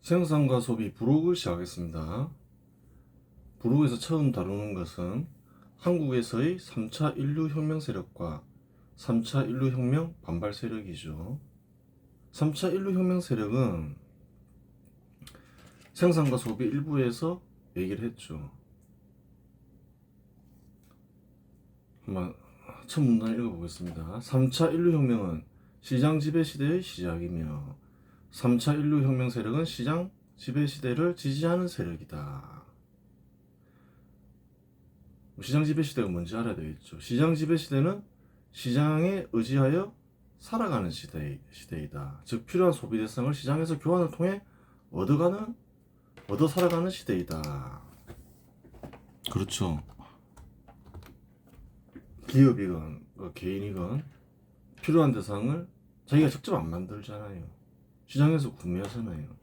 생산과 소비 부록을 시작하겠습니다. 부록에서 처음 다루는 것은 한국에서의 3차 인류혁명 세력과 3차 인류혁명 반발 세력이죠. 3차 인류혁명 세력은 생산과 소비 일부에서 얘기를 했죠. 한번 첫 문단 읽어보겠습니다. 3차 인류혁명은 시장 지배 시대의 시작이며 3차 인류혁명 세력은 시장 지배 시대를 지지하는 세력이다. 시장 지배 시대가 뭔지 알아야 되겠죠. 시장 지배 시대는 시장에 의지하여 살아가는 시대이다. 즉 필요한 소비 대상을 시장에서 교환을 통해 얻어 살아가는 시대이다. 그렇죠. 기업이건 개인이건 필요한 대상을 자기가 직접 안 만들잖아요. 시장에서 구매하잖아요.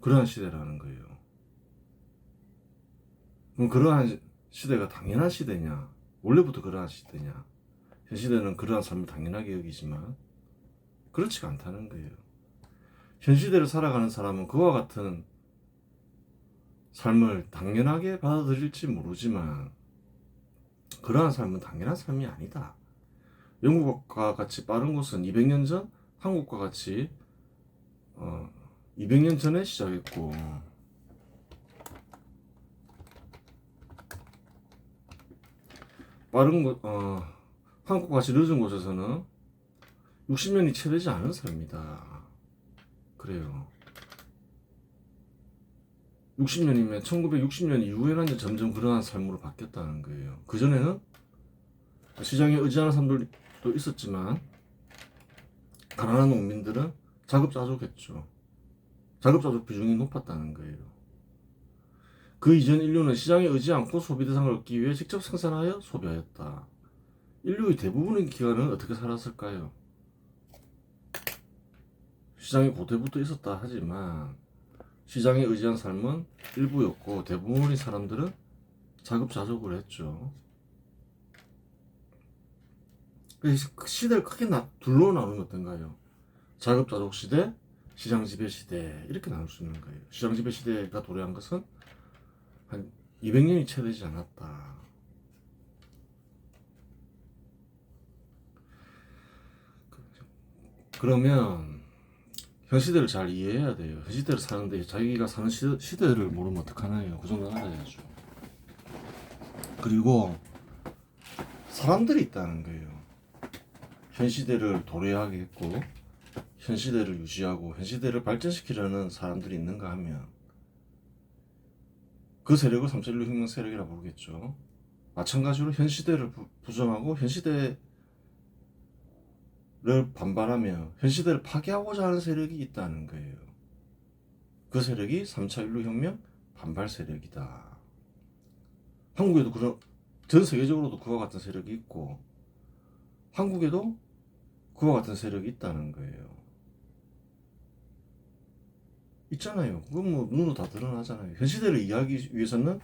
그러한 시대라는 거예요. 그럼 그러한 시대가 당연한 시대냐? 원래부터 그러한 시대냐? 현 시대는 그러한 삶을 당연하게 여기지만 그렇지가 않다는 거예요. 현 시대를 살아가는 사람은 그와 같은 삶을 당연하게 받아들일지 모르지만 그러한 삶은 당연한 삶이 아니다. 영국과 같이 빠른 곳은 200년 전, 한국과 같이 200년 전에 시작했고 빠른 곳, 한국과 같이 늦은 곳에서는 60년이 채 되지 않은 삶이다. 그래요. 60년이면 1960년 이후에는 이제 점점 그러한 삶으로 바뀌었다는 거예요. 그전에는 시장에 의지하는 사람들도 있었지만 가난한 농민들은 자급자족했죠. 자급자족 비중이 높았다는 거예요. 그 이전 인류는 시장에 의지 않고 소비 대상을 얻기 위해 직접 생산하여 소비하였다. 인류의 대부분의 기간은 어떻게 살았을까요? 시장이 고대부터 있었다 하지만 시장에 의지한 삶은 일부였고 대부분의 사람들은 자급자족을 했죠. 시대를 크게 둘로 나누면 어떤가요? 자급자족 시대, 시장지배 시대 이렇게 나눌 수 있는 거예요. 시장지배 시대가 도래한 것은 한 200년이 채 되지 않았다. 그러면 현 시대를 잘 이해해야 돼요. 현 시대를 사는데 자기가 사는 시대를 모르면 어떡하나요? 그 정도는 알아야죠. 그리고 사람들이 있다는 거예요. 현 시대를 도래하게 했고 현 시대를 유지하고 현 시대를 발전시키려는 사람들이 있는가 하면 그 세력을 3.16 혁명 세력이라고 부르겠죠. 마찬가지로 현 시대를 부정하고 현 시대를 반발하며 현 시대를 파괴하고자 하는 세력이 있다는 거예요. 그 세력이 3차 인류혁명 반발 세력이다. 한국에도 전 세계적으로도 그와 같은 세력이 있고 한국에도 그와 같은 세력이 있다는 거예요. 있잖아요. 그건 뭐 눈으로 다 드러나잖아요. 현 시대를 이해하기 위해서는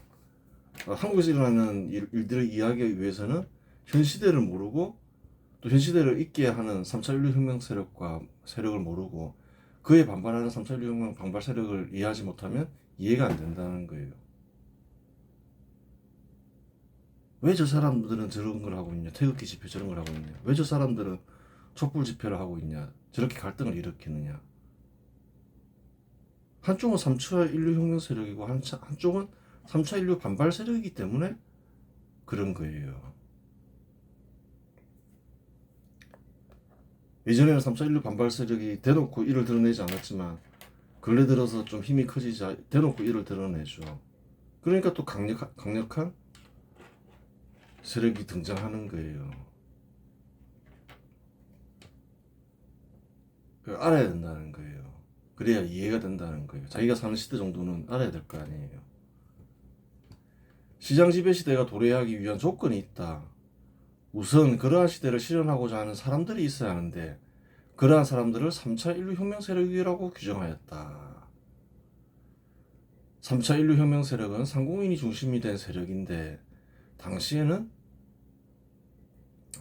한국에서 일어나는 일들을 이해하기 위해서는 현 시대를 모르고 또 현 시대를 있게 하는 3차 인류혁명 세력을 모르고 그에 반발하는 3차 인류혁명 반발 세력을 이해하지 못하면 이해가 안 된다는 거예요. 왜 저 사람들은 저런 걸 하고 있냐? 태극기 집회 저런 걸 하고 있냐? 왜 저 사람들은 촛불 집회를 하고 있냐? 저렇게 갈등을 일으키느냐? 한쪽은 3차 인류혁명 세력이고 한쪽은 3차 인류 반발 세력이기 때문에 그런 거예요. 예전에는 3차 인류 반발 세력이 대놓고 이를 드러내지 않았지만 근래 들어서 좀 힘이 커지자 대놓고 이를 드러내죠. 그러니까 또 강력한 세력이 등장하는 거예요. 알아야 된다는 거예요. 그래야 이해가 된다는 거예요. 자기가 사는 시대 정도는 알아야 될 거 아니에요. 시장 지배 시대가 도래하기 위한 조건이 있다. 우선 그러한 시대를 실현하고자 하는 사람들이 있어야 하는데 그러한 사람들을 3차 인류혁명 세력이라고 규정하였다. 3차 인류혁명 세력은 상공인이 중심이 된 세력인데 당시에는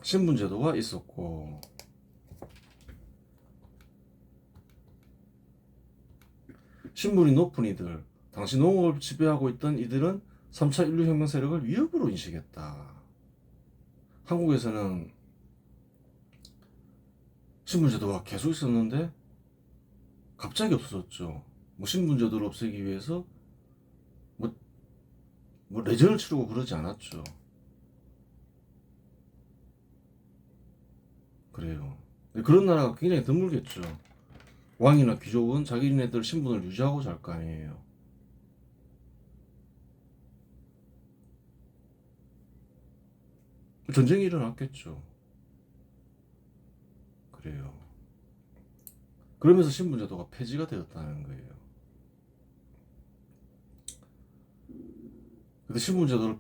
신분제도가 있었고 신분이 높은 이들, 당시 농업을 지배하고 있던 이들은 3차 인류혁명 세력을 위협으로 인식했다. 한국에서는 신분제도가 계속 있었는데 갑자기 없어졌죠. 뭐 신분제도를 없애기 위해서 뭐, 뭐 레전을 치르고 그러지 않았죠. 그래요. 그런 나라가 굉장히 드물겠죠. 왕이나 귀족은 자기네들 신분을 유지하고자 할 거 아니에요. 전쟁이 일어났겠죠. 그래요. 그러면서 신분제도가 폐지가 되었다는 거예요. 근데 신분제도를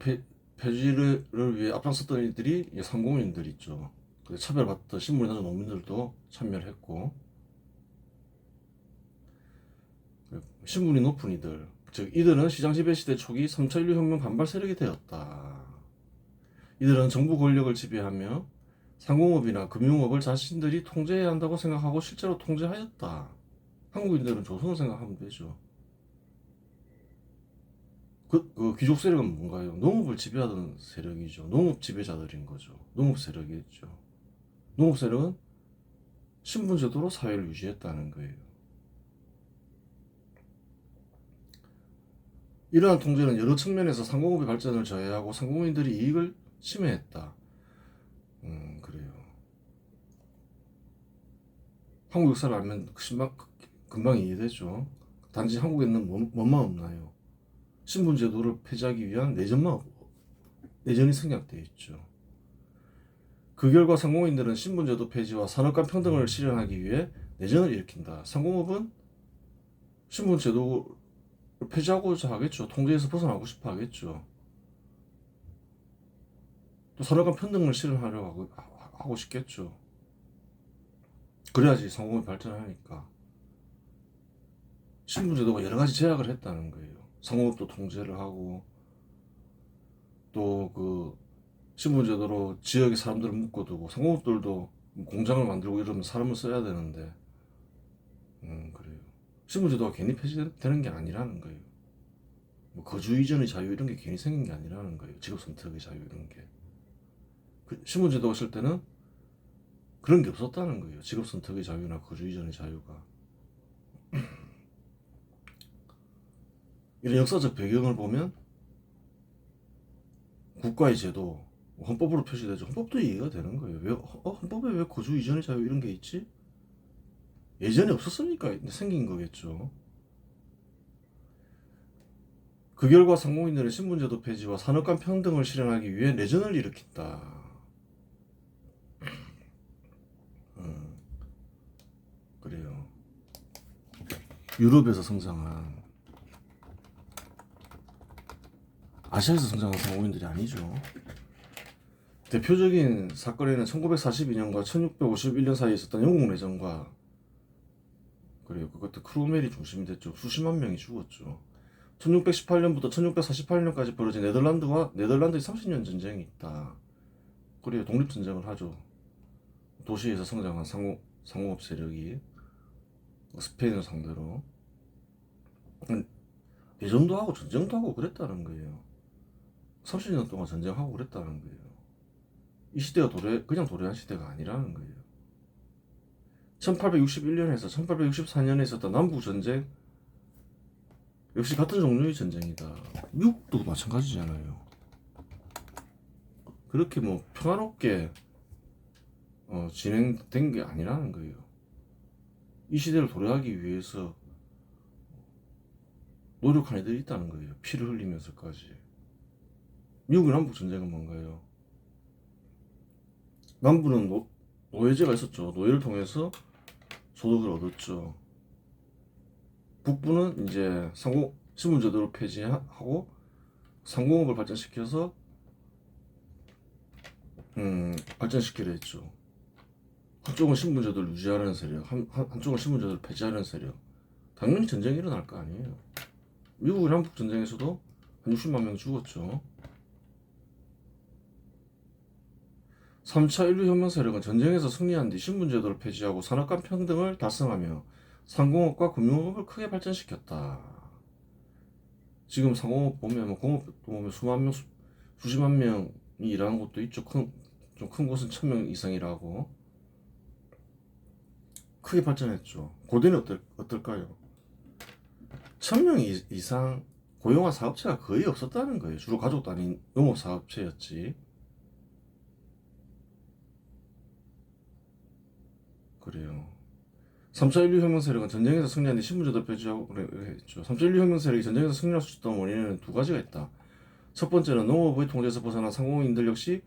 폐지를 위해 앞장섰던 이들이 상공인들 있죠. 차별받던 신분이 낮은 농민들도 참여를 했고, 신분이 높은 이들, 즉 이들은 시장 지배 시대 초기 3차 인류혁명 반발 세력이 되었다. 이들은 정부 권력을 지배하며 상공업이나 금융업을 자신들이 통제해야 한다고 생각하고 실제로 통제하였다. 한국인들은 조선을 생각하면 되죠. 그 귀족 세력은 뭔가요? 농업을 지배하던 세력이죠. 농업 지배자들인 거죠. 농업 세력이었죠. 농업 세력은 신분제도로 사회를 유지했다는 거예요. 이러한 통제는 여러 측면에서 상공업의 발전을 저해하고 상공인들의 이익을 침해했다. 그래요. 한국 역사를 알면 금방 이해되죠. 단지 한국에는 뭐만 없나요? 신분제도를 폐지하기 위한 내전이 생략되어 있죠. 그 결과 상공인들은 신분제도 폐지와 산업간 평등을 실현하기 위해 내전을 일으킨다. 상공업은 신분제도를 폐지하고자 하겠죠. 통제에서 벗어나고 싶어 하겠죠. 또 산업간 평등을 실현하려고 하고 싶겠죠. 그래야지 상공업이 발전하니까. 신분제도가 여러 가지 제약을 했다는 거예요. 상공업도 통제를 하고, 또 그 신분제도로 지역의 사람들을 묶어두고, 상공업들도 공장을 만들고 이러면 사람을 써야 되는데, 그래요. 신분제도가 괜히 폐지되는 게 아니라는 거예요. 뭐 거주 이전의 자유 이런 게 괜히 생긴 게 아니라는 거예요. 직업 선택의 자유 이런 게. 신분제도가 있을 때는 그런 게 없었다는 거예요. 직업 선택의 자유나 거주 이전의 자유가. 이런 역사적 배경을 보면 국가의 제도, 헌법으로 표시되죠. 헌법도 이해가 되는 거예요. 왜 헌법에 왜 거주 이전의 자유 이런 게 있지? 예전에 없었으니까 생긴 거겠죠. 그 결과 상공인들은 신분제도 폐지와 산업간 평등을 실현하기 위해 내전을 일으킨다. 그래요. 유럽에서 성장한, 아시아에서 성장한 상공인들이 아니죠. 대표적인 사건에는 1942년과 1651년 사이에 있었던 영국 내전과, 그래요. 그것도 크로멜이 중심이 됐죠. 수십만 명이 죽었죠. 1618년부터 1648년까지 벌어진 네덜란드의 30년 전쟁이 있다. 그래요. 독립전쟁을 하죠. 도시에서 성장한 상공업 세력이 스페인을 상대로 내전도 하고 전쟁도 하고 그랬다는 거예요. 30년 동안 전쟁하고 그랬다는 거예요. 이 시대가 그냥 도래한 시대가 아니라는 거예요. 1861년에서 1864년에 있었던 남북전쟁 역시 같은 종류의 전쟁이다. 미국도 마찬가지잖아요. 그렇게 뭐 평화롭게 진행된 게 아니라는 거예요. 이 시대를 도래하기 위해서 노력한 애들이 있다는 거예요. 피를 흘리면서까지. 미국의 남북전쟁은 뭔가요? 남부는 노예제가 있었죠. 노예를 통해서 소득을 얻었죠. 북부는 이제 신분제도를 폐지하고 상공업을 발전시켜서 발전시키려 했죠. 한쪽은 신분제도를 유지하려는 세력, 한쪽은 신분제도를 폐지하려는 세력. 당연히 전쟁이 일어날 거 아니에요. 미국의 남북전쟁에서도 한 60만 명 죽었죠. 3차 인류혁명 세력은 전쟁에서 승리한 뒤 신분제도를 폐지하고 산업간 평등을 달성하며 상공업과 금융업을 크게 발전시켰다. 지금 상공업 보면 뭐 공업도 보면 수만 명, 수십만 명이 일하는 곳도 있죠. 좀 큰 곳은 1,000명 이상 일하고 크게 발전했죠. 고대는 어떨까요? 1,000명 이상 고용한 사업체가 거의 없었다는 거예요. 주로 가족 단위 농업 사업체였지. 그래요. 3차 인류 혁명 세력은 전쟁에서 승리한 뒤 신분제도 폐지하고 그랬죠. 3차 인류 혁명 세력이 전쟁에서 승리할 수 있었던 원인은 두 가지가 있다. 첫 번째는 농업의 통제에서 벗어난 상공인들 역시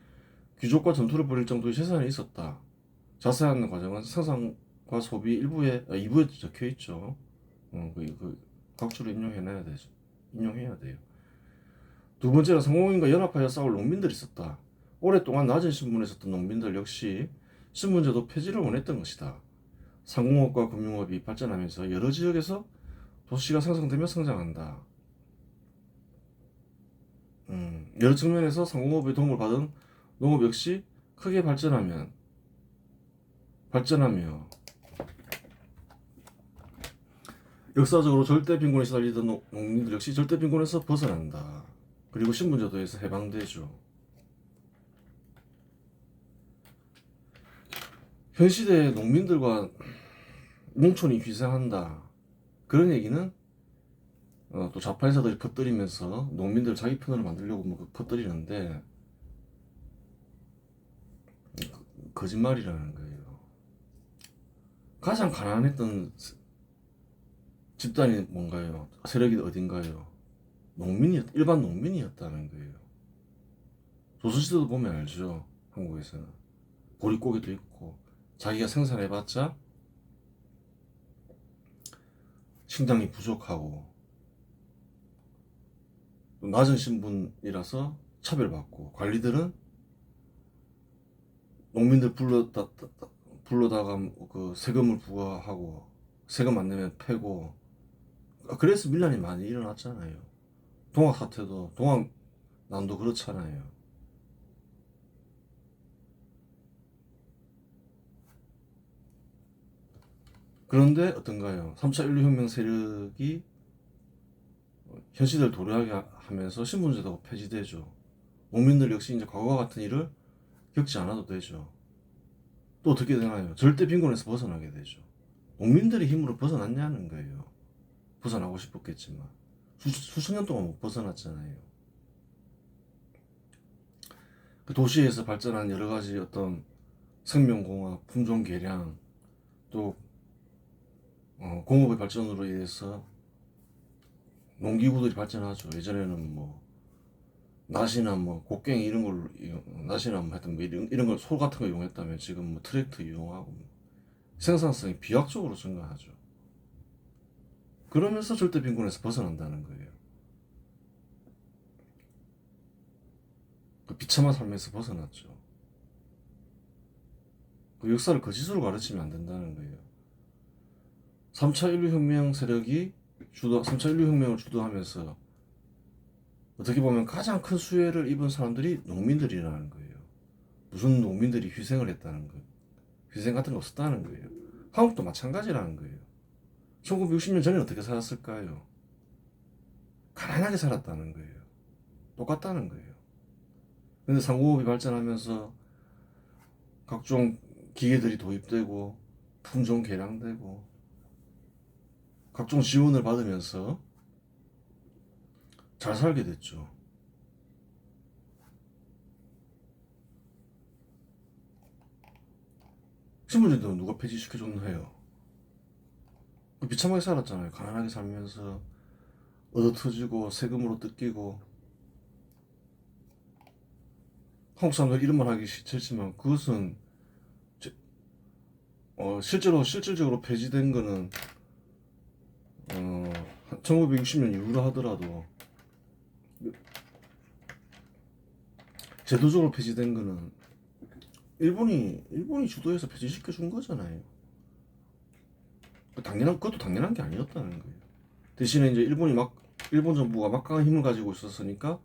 귀족과 전투를 벌일 정도의 재산이 있었다. 자세한 과정은 생산과 소비 2부에 적혀 있죠. 각주로 인용해야 돼요. 두 번째는 상공인과 연합하여 싸울 농민들이 있었다. 오랫동안 낮은 신분에 있었던 농민들 역시 신분제도 폐지를 원했던 것이다. 상공업과 금융업이 발전하면서 여러 지역에서 도시가 생성되며 성장한다. 여러 측면에서 상공업의 도움을 받은 농업 역시 크게 발전하며 역사적으로 절대 빈곤에 시달리던 농민들 역시 절대 빈곤에서 벗어난다. 그리고 신분제도에서 해방되죠. 현 시대의 농민들과 농촌이 희생한다. 그런 얘기는 또 좌파에서들 퍼뜨리면서 농민들 자기 편으로 만들려고 뭐 퍼뜨리는데 거짓말이라는 거예요. 가장 가난했던 집단이 뭔가요? 세력이 어딘가요? 일반 농민이었다는 거예요. 조선시대도 보면 알죠. 한국에서는 보릿고개도 있고 자기가 생산해봤자 식량이 부족하고 또 낮은 신분이라서 차별받고 관리들은 농민들 불러다가 그 세금을 부과하고 세금 안 내면 패고 그래서 밀란이 많이 일어났잖아요. 동학 사태도 동학난도 그렇잖아요. 그런데 어떤가요? 3차 인류혁명 세력이 현 시대를 도래하게 하면서 신분제도가 폐지되죠. 농민들 역시 이제 과거와 같은 일을 겪지 않아도 되죠. 또 어떻게 되나요? 절대 빈곤에서 벗어나게 되죠. 농민들의 힘으로 벗어났냐는 거예요. 벗어나고 싶었겠지만 수천 년 동안 못 벗어났잖아요. 그 도시에서 발전한 여러 가지 어떤 생명공학, 품종 개량, 또 공업의 발전으로 인해서 농기구들이 발전하죠. 예전에는 뭐 낫이나 뭐 곡괭이 이런 걸 낫이나 뭐 하여튼 뭐 이런 걸 소 같은 거 이용했다면 지금 뭐 트랙터 이용하고 생산성이 비약적으로 증가하죠. 그러면서 절대 빈곤에서 벗어난다는 거예요. 그 비참한 삶에서 벗어났죠. 그 역사를 거짓으로 가르치면 안 된다는 거예요. 3차 인류혁명 세력이 3차 인류혁명을 주도하면서 어떻게 보면 가장 큰 수혜를 입은 사람들이 농민들이라는 거예요. 무슨 농민들이 희생을 했다는 거예요. 희생 같은 거 없었다는 거예요. 한국도 마찬가지라는 거예요. 1960년 전에 어떻게 살았을까요? 가난하게 살았다는 거예요. 똑같다는 거예요. 근데 상공업이 발전하면서 각종 기계들이 도입되고 품종 개량되고 각종 지원을 받으면서 잘 살게 됐죠. 신분제도 누가 폐지시켜줬나요? 비참하게 살았잖아요. 가난하게 살면서 얻어터지고 세금으로 뜯기고 한국 사람들 이런 말 하기 싫지만 그것은 실질적으로 폐지된 거는 1960년 이후로 하더라도 제도적으로 폐지된 거는 일본이 주도해서 폐지시켜 준 거잖아요. 그것도 당연한 게 아니었다는 거예요. 대신에 이제 일본 정부가 막강한 힘을 가지고 있었으니까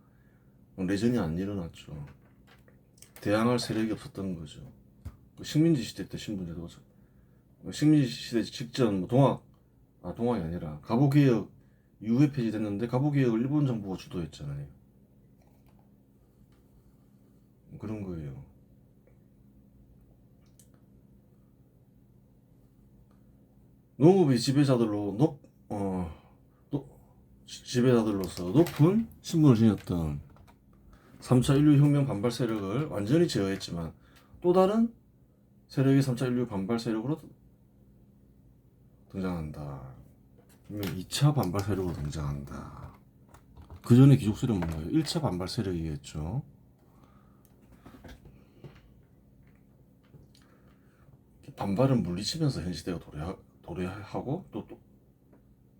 내전이 안 일어났죠. 대항할 세력이 없었던 거죠. 식민지 시대 때 신분제도 식민지 시대 직전 동학 동학이 아니라 갑오개혁 이후에 폐지됐는데 갑오개혁을 일본 정부가 주도했잖아요. 그런 거예요. 농업의 지배자들로서 높은 신분을 지녔던 3차 인류혁명 반발 세력을 완전히 제어했지만 또 다른 세력이 3차 인류 반발 세력으로 등장한다. 2차 반발 세력으로 등장한다. 그 전에 귀족 세력은 뭔가요? 1차 반발 세력이겠죠. 반발을 물리치면서 현 시대가 도래하고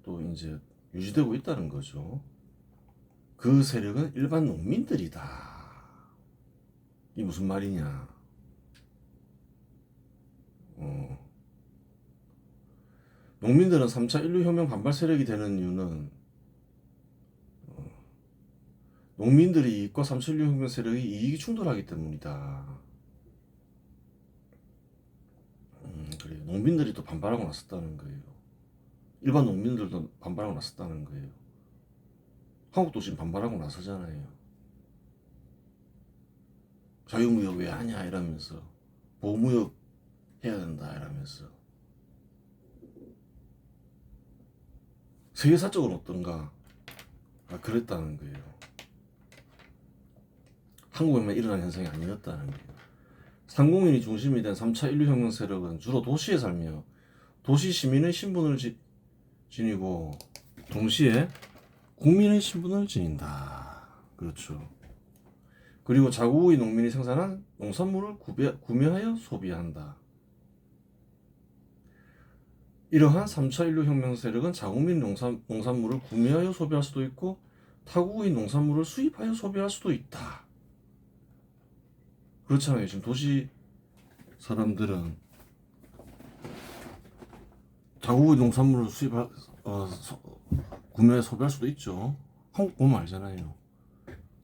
또 이제 유지되고 있다는 거죠. 그 세력은 일반 농민들이다. 이게 무슨 말이냐? 농민들은 3차 인류혁명 반발 세력이 되는 이유는 농민들의 이익과 3차 인류혁명 세력의 이익이 충돌하기 때문이다. 그래요. 농민들이 또 반발하고 나섰다는 거예요. 일반 농민들도 반발하고 나섰다는 거예요. 한국도 지금 반발하고 나서잖아요. 자유무역 왜 하냐 이러면서 보호무역 해야 된다 이러면서 세계사적으로 어떤가 그랬다는 거예요. 한국에만 일어난 현상이 아니었다는 거예요. 상공인이 중심이 된 3차 인류혁명 세력은 주로 도시에 살며 도시 시민의 신분을 지니고 동시에 국민의 신분을 지닌다. 그렇죠. 그리고 자국의 농민이 생산한 농산물을 구매하여 소비한다. 이러한 3차 인류혁명 세력은 자국민 농산물을 구매하여 소비할 수도 있고 타국의 농산물을 수입하여 소비할 수도 있다. 그렇잖아요. 지금 도시 사람들은 자국의 농산물을 구매해 소비할 수도 있죠. 한국 보면 알잖아요.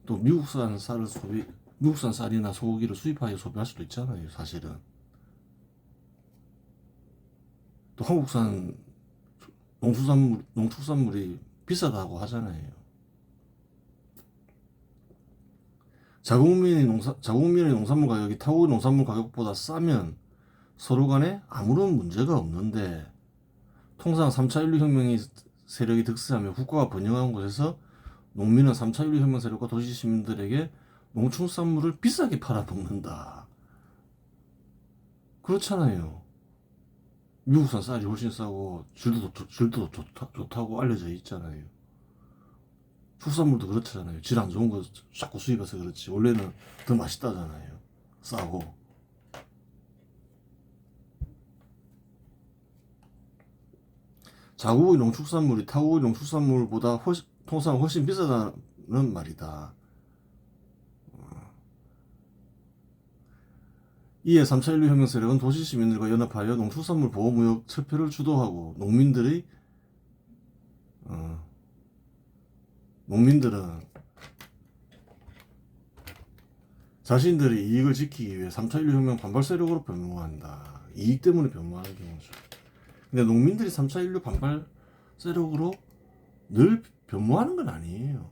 또 미국산 쌀이나 소고기를 수입하여 소비할 수도 있잖아요. 사실은. 또 한국산 농축산물이 비싸다고 하잖아요. 자국민의 농산물 가격이 타국의 농산물 가격보다 싸면 서로 간에 아무런 문제가 없는데 통상 3차 인류혁명의 세력이 득세하며 국가가 번영한 곳에서 농민은 3차 인류혁명 세력과 도시 시민들에게 농축산물을 비싸게 팔아먹는다. 그렇잖아요. 미국산 쌀이 훨씬 싸고 질도 좋다고 알려져 있잖아요. 축산물도 그렇잖아요. 질 안 좋은 거 자꾸 수입해서 그렇지. 원래는 더 맛있다잖아요. 싸고. 자국의 농축산물이 타국의 농축산물보다 통상 훨씬 비싸다는 말이다. 이에 3차 인류혁명 세력은 도시 시민들과 연합하여 농축산물 보호무역 철폐를 주도하고 농민들은 자신들의 이익을 지키기 위해 3차 인류혁명 반발 세력으로 변모한다. 이익 때문에 변모하는 경우죠. 근데 농민들이 3차 인류 반발 세력으로 늘 변모하는 건 아니에요.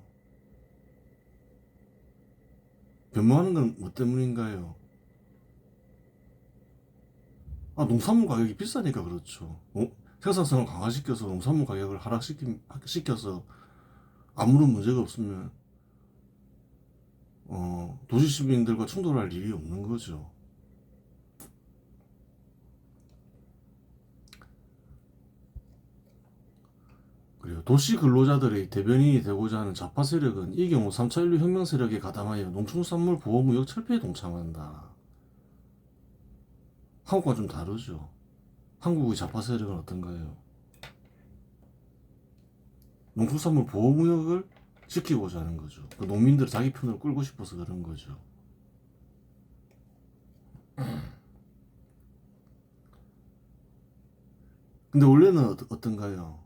변모하는 건 뭐 때문인가요? 농산물 가격이 비싸니까 그렇죠. 생산성을 강화시켜서 농산물 가격을 하락시켜서 아무런 문제가 없으면 도시 시민들과 충돌할 일이 없는 거죠. 그리고 도시 근로자들의 대변인이 되고자 하는 좌파 세력은 이 경우 3차 인류 혁명 세력에 가담하여 농축산물 보호무역 철폐에 동참한다. 한국과 좀 다르죠. 한국의 좌파 세력은 어떤가요? 농축산물 보호무역을 지키고자 하는 거죠. 그 농민들 자기 편으로 끌고 싶어서 그런 거죠. 근데 원래는 어떤가요?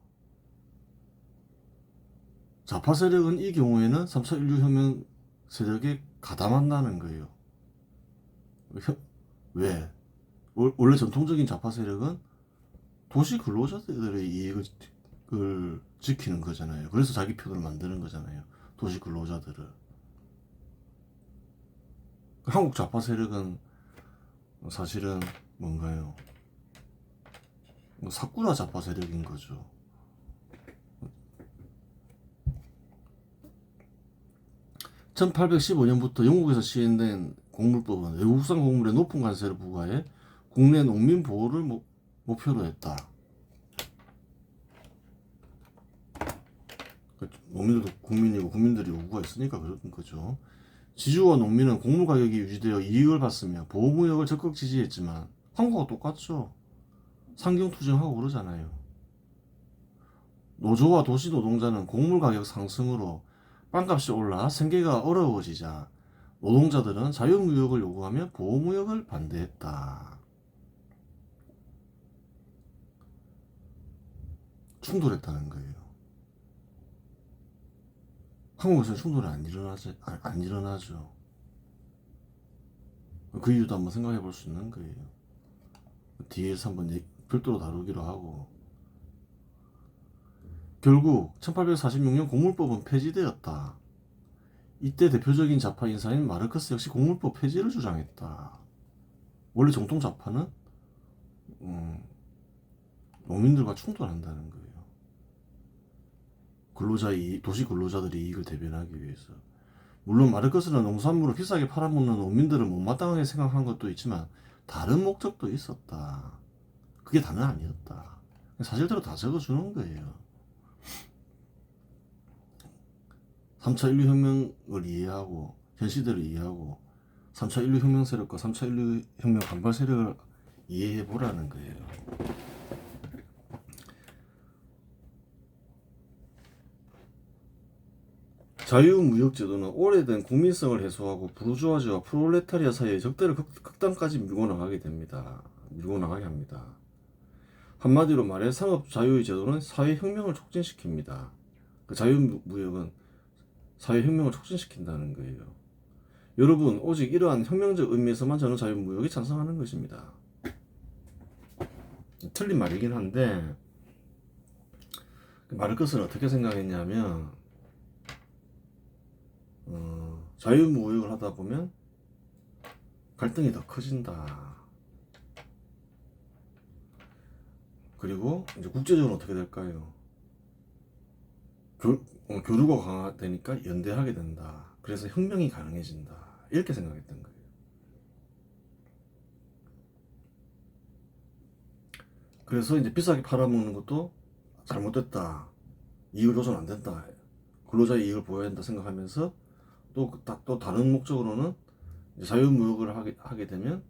좌파 세력은 이 경우에는 3차 인류혁명 세력에 가담한다는 거예요. 왜? 원래 전통적인 좌파 세력은 도시 근로자들의 이익을 수익을 지키는 거잖아요. 그래서 자기 표를 만드는 거잖아요. 도시 근로자들을. 한국 좌파 세력은 사실은 뭔가요? 사쿠라 좌파 세력인 거죠. (1815년부터) 영국에서 시행된 곡물법은 외국산 곡물에 높은 관세를 부과해 국내 농민 보호를 목표로 했다. 농민들도 국민이고 국민들이 요구가 있으니까 그런 거죠. 지주와 농민은 곡물 가격이 유지되어 이익을 받으며 보호무역을 적극 지지했지만 한국과 똑같죠. 상경투쟁하고 그러잖아요. 노조와 도시 노동자는 곡물 가격 상승으로 빵값이 올라 생계가 어려워지자 노동자들은 자유무역을 요구하며 보호무역을 반대했다. 충돌했다는 거예요. 한국에서는 충돌이 안 일어나죠. 그 이유도 한번 생각해 볼 수 있는 거예요. 뒤에서 한번 별도로 다루기로 하고. 결국 1846년 곡물법은 폐지되었다. 이때 대표적인 좌파 인사인 마르크스 역시 곡물법 폐지를 주장했다. 원래 정통 좌파는 농민들과 충돌한다는 거예요. 도시 근로자들의 이익을 대변하기 위해서. 물론 마르크스는 농산물을 비싸게 팔아먹는 농민들을 못마땅하게 생각한 것도 있지만 다른 목적도 있었다. 그게 다는 아니었다. 사실대로 다 적어주는 거예요. 3차 인류혁명을 이해하고 현 시대를 이해하고 3차 인류혁명 세력과 3차 인류혁명 반발 세력을 이해해보라는 거예요. 자유무역제도는 오래된 국민성을 해소하고 부르주아지와 프롤레타리아 사이의 적대를 극단까지 밀고 나가게 합니다. 한마디로 말해 상업자유의 제도는 사회혁명을 촉진시킵니다. 그 자유무역은 사회혁명을 촉진시킨다는 거예요. 여러분, 오직 이러한 혁명적 의미에서만 저는 자유무역에 찬성하는 것입니다. 틀린 말이긴 한데 마르크스는 어떻게 생각했냐면 자유무역을 하다 보면 갈등이 더 커진다. 그리고 이제 국제적으로 어떻게 될까요? 교류가 강화되니까 연대하게 된다. 그래서 혁명이 가능해진다. 이렇게 생각했던 거예요. 그래서 이제 비싸게 팔아먹는 것도 잘못됐다. 이익을 줘서는 안 된다. 근로자의 이익을 보여야 된다 생각하면서 또 다른 목적으로는 자유무역을 하게 되면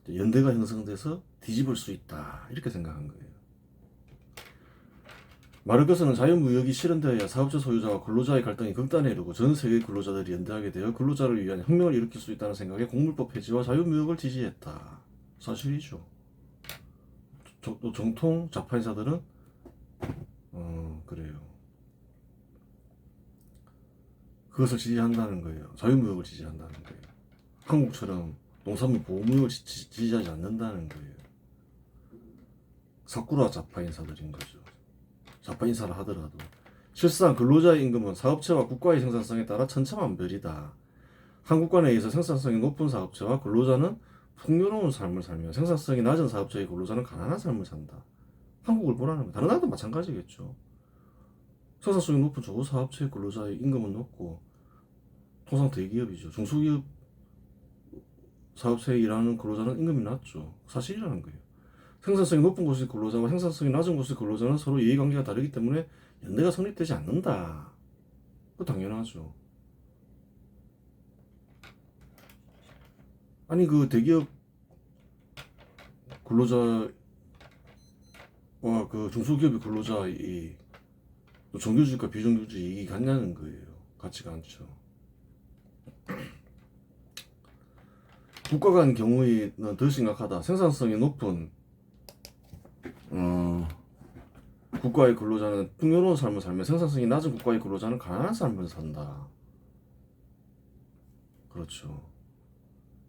연대가 형성돼서 뒤집을 수 있다. 이렇게 생각한 거예요. 마르크스는 자유무역이 실현되어야 사업체 소유자와 근로자의 갈등이 극단에 이르고 전 세계 근로자들이 연대하게 되어 근로자를 위한 혁명을 일으킬 수 있다는 생각에 곡물법 폐지와 자유무역을 지지했다. 사실이죠. 또 정통 좌파인사들은 그래요. 그것을 지지한다는 거예요. 자유무역을 지지한다는 거예요. 한국처럼 농산물 보호무역을 지지하지 않는다는 거예요. 사쿠라 좌파 인사들인 거죠. 좌파 인사를 하더라도 실상 근로자의 임금은 사업체와 국가의 생산성에 따라 천차만별이다. 한국과 내에서 생산성이 높은 사업체와 근로자는 풍요로운 삶을 살며 생산성이 낮은 사업체의 근로자는 가난한 삶을 산다. 한국을 보라는 거예요. 다른 나라도 마찬가지겠죠. 생산성이 높은 좋은 사업체의 근로자의 임금은 높고 통상 대기업이죠. 중소기업 사업체에 일하는 근로자는 임금이 낮죠. 사실이라는 거예요. 생산성이 높은 곳의 근로자와 생산성이 낮은 곳의 근로자는 서로 이해관계가 다르기 때문에 연대가 성립되지 않는다. 그거 당연하죠. 아니 그 대기업 근로자와 그 중소기업의 근로자의 정규직과 비정규직 이익이 같냐는 거예요. 같지가 않죠. 국가 간 경우에는 더 심각하다. 생산성이 높은 국가의 근로자는 풍요로운 삶을 살며 생산성이 낮은 국가의 근로자는 가난한 삶을 산다. 그렇죠.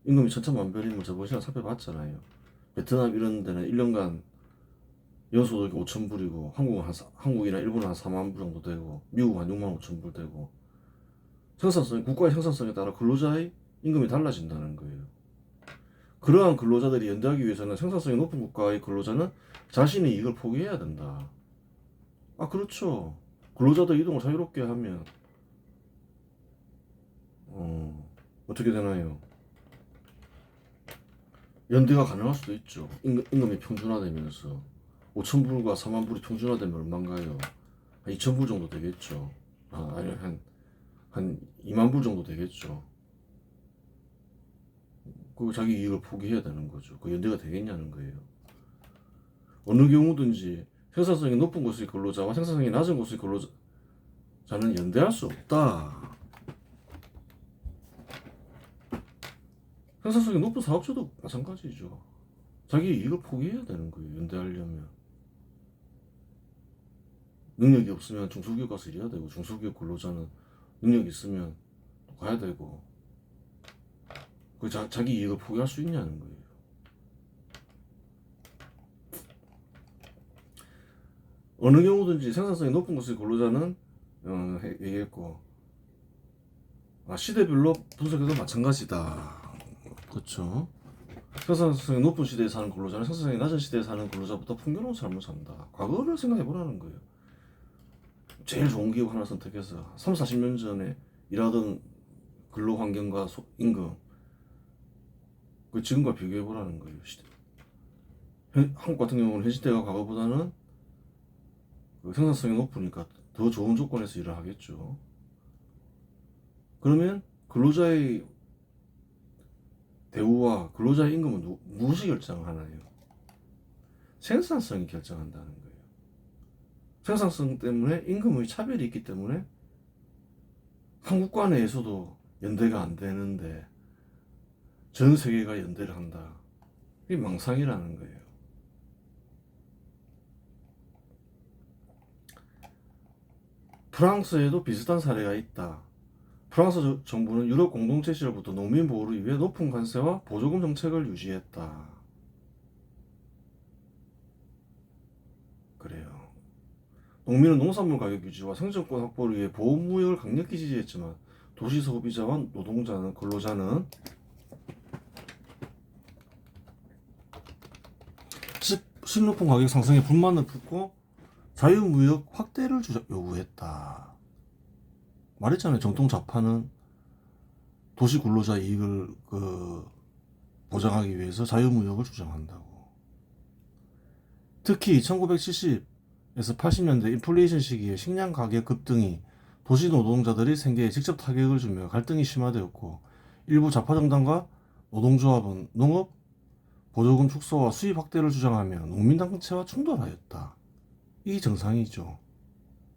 임금이 천차만별인 걸 저번 시간에 살펴봤잖아요. 베트남 이런 데는 1년간 연소득이 5천 불이고 한국이나 일본은 한 4만 불 정도 되고 미국은 한 6만 5천 불 되고 국가의 생산성에 따라 근로자의 임금이 달라진다는 거예요. 그러한 근로자들이 연대하기 위해서는 생산성이 높은 국가의 근로자는 자신의 이익을 포기해야 된다. 아, 그렇죠. 근로자들 이동을 자유롭게 하면 어떻게 되나요? 연대가 가능할 수도 있죠. 임금이 평준화되면서 5천 불과 4만 불이 평준화되면 얼마인가요? 한 2천 불 정도 되겠죠. 아니 한 2만 불 정도 되겠죠. 그 자기 이익을 포기해야 되는 거죠. 그 연대가 되겠냐는 거예요. 어느 경우든지 생산성이 높은 곳의 근로자와 생산성이 낮은 곳의 근로자는 연대할 수 없다. 생산성이 높은 사업주도 마찬가지죠. 자기 이익을 포기해야 되는 거예요. 연대하려면. 능력이 없으면 중소기업 가서 일해야 되고 중소기업 근로자는 능력이 있으면 또 가야 되고 그 자기 이익을 포기할 수 있냐는 거예요. 어느 경우든지 생산성이 높은 곳의 근로자는 얘기했고 시대별로 분석해도 마찬가지다. 그렇죠. 생산성이 높은 시대에 사는 근로자는 생산성이 낮은 시대에 사는 근로자보다 풍요로운 삶을 산다. 과거를 생각해 보라는 거예요. 제일 좋은 기업 하나 선택해서 3, 40년 전에 일하던 근로 환경과 임금 그 지금과 비교해 보라는 거예요. 한국 같은 경우는 현 시대가 과거보다는 그 생산성이 높으니까 더 좋은 조건에서 일을 하겠죠. 그러면 근로자의 대우와 근로자의 임금은 무엇이 결정하나요? 생산성이 결정한다는 거예요. 생산성 때문에 임금의 차별이 있기 때문에 한국과 내에서도 연대가 안 되는데 전 세계가 연대를 한다. 이게 망상이라는 거예요. 프랑스에도 비슷한 사례가 있다. 프랑스 정부는 유럽 공동체 시절부터 농민 보호를 위해 높은 관세와 보조금 정책을 유지했다. 그래요. 농민은 농산물 가격 유지와 생존권 확보를 위해 보호무역을 강력히 지지했지만 도시 소비자와 근로자는 식료품 가격 상승에 불만을 품고 자유무역 확대를 요구했다. 말했잖아요. 정통 좌파는 도시 근로자 이익을 보장하기 위해서 자유무역을 주장한다고. 특히 1970에서 80년대 인플레이션 시기에 식량 가격 급등이 도시 노동자들의 생계에 직접 타격을 주며 갈등이 심화되었고 일부 좌파 정당과 노동조합은 농업 보조금 축소와 수입 확대를 주장하며 농민단체와 충돌하였다. 이 정상이죠.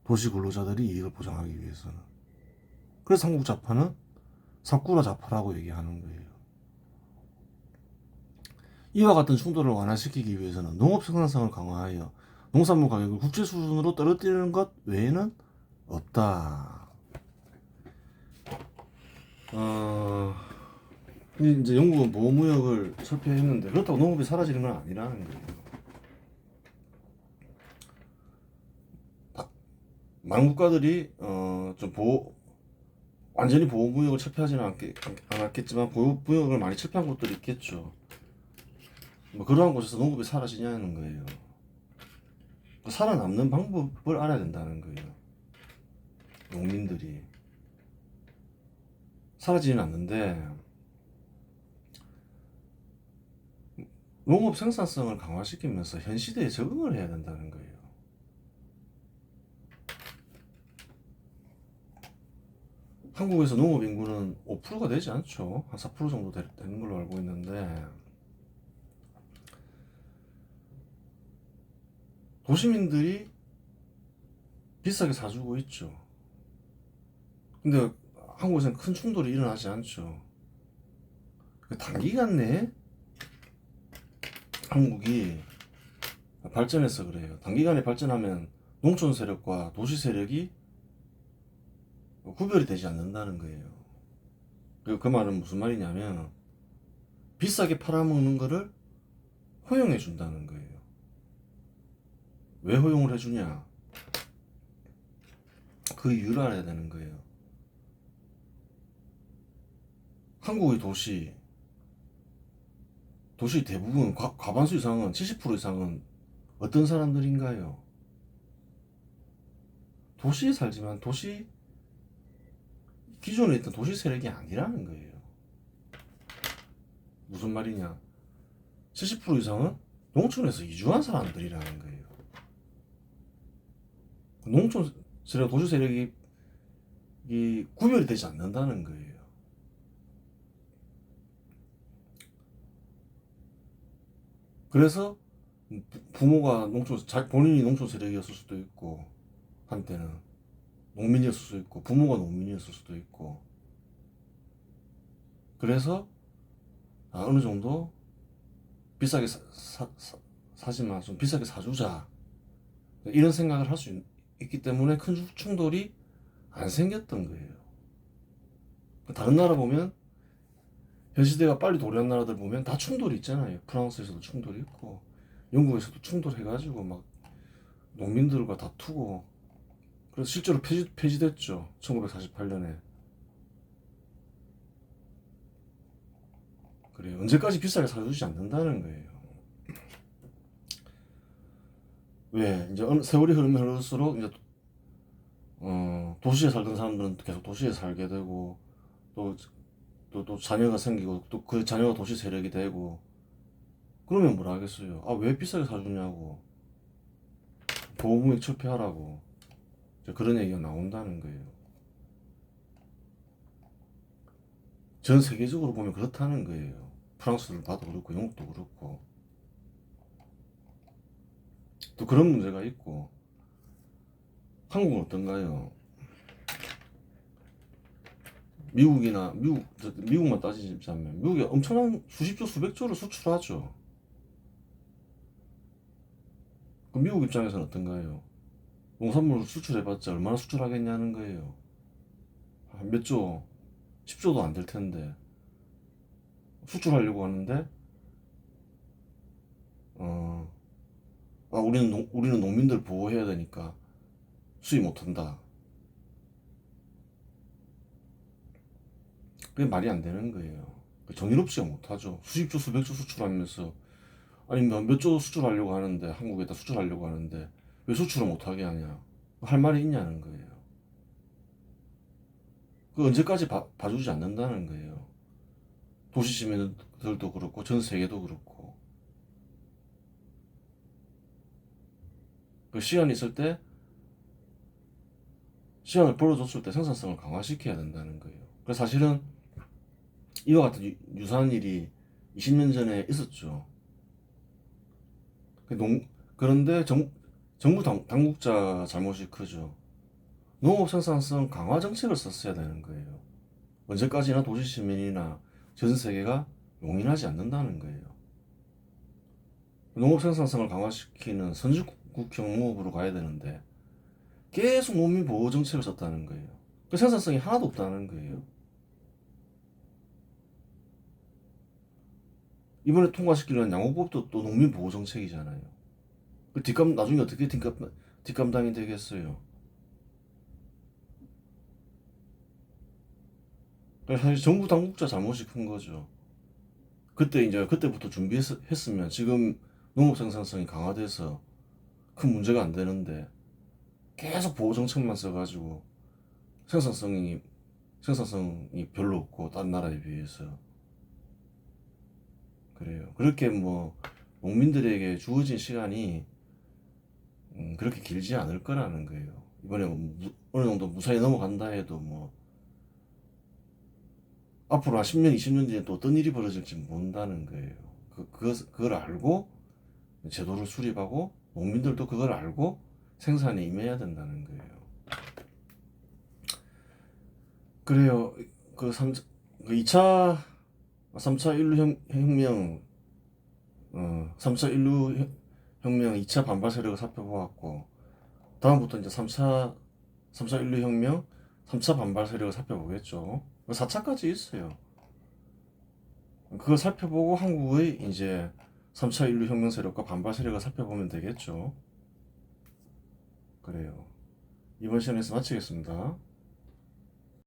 도시 근로자들이 이익을 보장하기 위해서는. 그래서 한국 좌파는 사쿠라 좌파라고 얘기하는 거예요. 이와 같은 충돌을 완화시키기 위해서는 농업 생산성을 강화하여 농산물 가격을 국제 수준으로 떨어뜨리는 것 외에는 없다. 이제 영국은 보호무역을 철폐했는데 그렇다고 농업이 사라지는 건 아니라는 거예요. 많은 국가들이 완전히 보호무역을 철폐하지는 않았겠지만 보호무역을 많이 철폐한 곳들이 있겠죠. 뭐 그러한 곳에서 농업이 사라지냐는 거예요. 살아남는 방법을 알아야 된다는 거예요. 농민들이 사라지는 않는데 농업 생산성을 강화시키면서 현 시대에 적응을 해야 된다는 거예요. 한국에서 농업 인구는 5%가 되지 않죠. 한 4% 정도 되는 걸로 알고 있는데 도시민들이 비싸게 사주고 있죠. 근데 한국에서는 큰 충돌이 일어나지 않죠. 단기간 내에 한국이 발전해서 그래요. 단기간에 발전하면 농촌 세력과 도시 세력이 구별이 되지 않는다는 거예요. 그 말은 무슨 말이냐면 비싸게 팔아먹는 거를 허용해 준다는 거예요. 왜 허용을 해주냐? 그 이유를 알아야 되는 거예요. 한국의 도시 대부분 과반수 이상은 70% 이상은 어떤 사람들인가요? 도시에 살지만 기존에 있던 도시 세력이 아니라는 거예요. 무슨 말이냐? 70% 이상은 농촌에서 이주한 사람들이라는 거예요. 농촌 세력, 도시 세력이 구별이 되지 않는다는 거예요. 그래서 부모가 본인이 농촌 세력이었을 수도 있고, 한때는 농민이었을 수도 있고, 부모가 농민이었을 수도 있고, 그래서 어느 정도 비싸게 사지만 좀 비싸게 사주자, 이런 생각을 할 수 있기 때문에 큰 충돌이 안 생겼던 거예요. 다른 나라 보면, 현 시대가 빨리 도래한 나라들 보면 다 충돌이 있잖아요. 프랑스에서도 충돌이 있고, 영국에서도 충돌해가지고 막 농민들과 다투고, 그래서 실제로 폐지됐죠. 1948년에. 그래, 언제까지 비싸게 사주지 않는다는 거예요. 왜? 이제 세월이 흐르면 흐를수록 이제 도시에 살던 사람들은 계속 도시에 살게 되고, 또 자녀가 생기고, 또 그 자녀가 도시 세력이 되고, 그러면 뭐라 하겠어요? 왜 비싸게 사주냐고, 보호무역 철폐하라고, 그런 얘기가 나온다는 거예요. 전 세계적으로 보면 그렇다는 거예요. 프랑스를 봐도 그렇고, 영국도 그렇고. 또 그런 문제가 있고, 한국은 어떤가요? 미국만 따지자면, 미국이 엄청난 수십조, 수백조를 수출하죠. 그럼 미국 입장에서는 어떤가요? 농산물 수출해봤자 얼마나 수출하겠냐는 거예요. 몇 조, 10조도 안 될 텐데, 수출하려고 하는데, 우리는 농민들 보호해야 되니까 수입 못한다. 그게 말이 안 되는 거예요. 정의롭지가 못하죠. 수십조, 수백조 수출하면서, 아니 몇 조 수출하려고 하는데, 한국에다 수출하려고 하는데 왜 수출을 못하게 하냐, 할 말이 있냐는 거예요. 그 언제까지 봐주지 않는다는 거예요. 도시 시민들도 그렇고 전 세계도 그렇고. 그 시간이 있을 때, 시간을 벌어줬을 때 생산성을 강화시켜야 된다는 거예요. 그래서 사실은 이와 같은 유사한 일이 20년 전에 있었죠. 그런데 정부 당국자 잘못이 크죠. 농업 생산성 강화 정책을 썼어야 되는 거예요. 언제까지나 도시 시민이나 전 세계가 용인하지 않는다는 거예요. 농업 생산성을 강화시키는 선진국형 농업으로 가야 되는데 계속 농민 보호 정책을 썼다는 거예요. 그 생산성이 하나도 없다는 거예요. 이번에 통과시키려는 양호법도 또 농민 보호 정책이잖아요. 나중에 어떻게 뒷감당이 되겠어요? 사실 정부 당국자 잘못이 큰 거죠. 그때부터 준비했으면 지금 농업 생산성이 강화돼서 큰 문제가 안 되는데, 계속 보호 정책만 써가지고 생산성이 별로 없고, 다른 나라에 비해서. 그래요. 그렇게 농민들에게 주어진 시간이 그렇게 길지 않을 거라는 거예요. 이번에 어느 정도 무사히 넘어간다 해도 앞으로 한 10년, 20년 뒤에 또 어떤 일이 벌어질지 모른다는 거예요. 그걸 알고 제도를 수립하고, 농민들도 그걸 알고 생산에 임해야 된다는 거예요. 그래요. 그 3차 인류 혁명, 3차 인류 혁명 2차 반발 세력을 살펴보았고, 다음부터 이제 3차 인류 혁명 3차 반발 세력을 살펴보겠죠. 4차까지 있어요. 그걸 살펴보고 한국의 이제 3차 인류 혁명 세력과 반발 세력을 살펴보면 되겠죠. 그래요. 이번 시간에서 마치겠습니다.